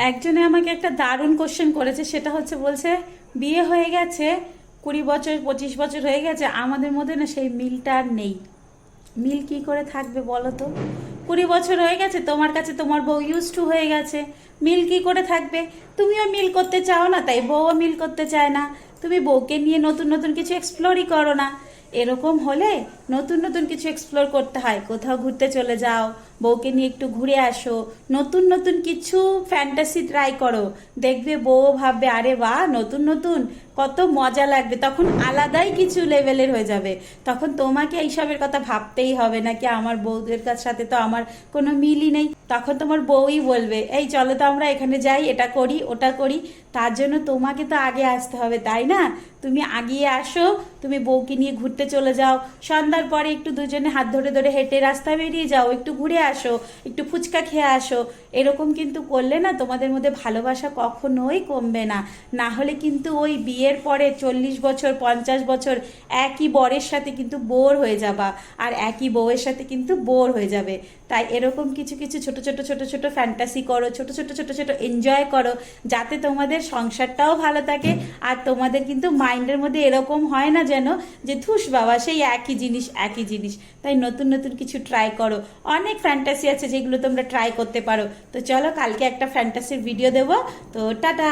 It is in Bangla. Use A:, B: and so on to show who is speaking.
A: একজনে আমাকে একটা দারুণ কোশ্চেন করেছে, সেটা হচ্ছে বলছে বিয়ে হয়ে গেছে 20 বছর 25 বছর হয়ে গেছে, আমাদের মধ্যে না সেই মিলটা আর নেই। মিল কি করে থাকবে বলো তো? 20 বছর হয়ে গেছে, তোমার কাছে তোমার বউ ইউজ টু হয়ে গেছে, মিল কি করে থাকবে? তুমিও মিল করতে চাও না, তাই বউও মিল করতে চায় না। তুমি বউকে নিয়ে নতুন নতুন কিছু এক্সপ্লোরই করো না। এরকম হলে নতুন নতুন কিছু এক্সপ্লোর করতে হয়। কোথাও ঘুরতে চলে যাও, বউকে নিয়ে একটু ঘুরে আসো, নতুন নতুন কিছু ফ্যান্টাসি ট্রাই করো। দেখবে বউ ভাববে আরে বাহ, নতুন নতুন কত মজা লাগবে, তখন আলাদাই কিছু লেভেলের হয়ে যাবে। তখন তোমাকে এইসবের কথা ভাবতেই হবে না কি আমার বউদের সাথে তো আমার কোনো মিলই নেই। তখন তোমার বউই বলবে এই চলো তো আমরা এখানে যাই, এটা করি ওটা করি। তার জন্য তোমাকে তো আগে আসতে হবে, তাই না? তুমি আগিয়ে আসো, তুমি বউকে নিয়ে ঘুরতে চলে যাও, সন্ধ্যার পরে একটু দুজনে হাত ধরে ধরে হেঁটে রাস্তা বেরিয়ে যাও, একটু ঘুরে আসো, একটু ফুচকা খেয়ে আসো। এরকম কিন্তু করলে না তোমাদের মধ্যে ভালোবাসা কখনোই কমবে না। না হলে কিন্তু ওই বিয়ের পরে 40 বছর 50 বছর একই বরের সাথে কিন্তু বোর হয়ে যাবা, আর একই বউয়ের সাথে কিন্তু বোর হয়ে যাবে। তাই এরকম কিছু কিছু ছোট ছোট ছোট ছোট ফ্যান্টাসি করো, ছোট ছোট ছোট ছোট এনজয় করো, যাতে তোমাদের সংসারটাও ভালো থাকে। আর তোমাদের কিন্তু মাইন্ডের মধ্যে এরকম হয় না যেন যে ধুস বাবা সেই একই জিনিস একই জিনিস। তাই নতুন নতুন কিছু ট্রাই করো। অনেক ফ্যান্টাসি আছে যেগুলো তোমরা ট্রাই করতে পারো। তো চলো কালকে একটা ফ্যান্টাসির ভিডিও দেবো। তো টাটা।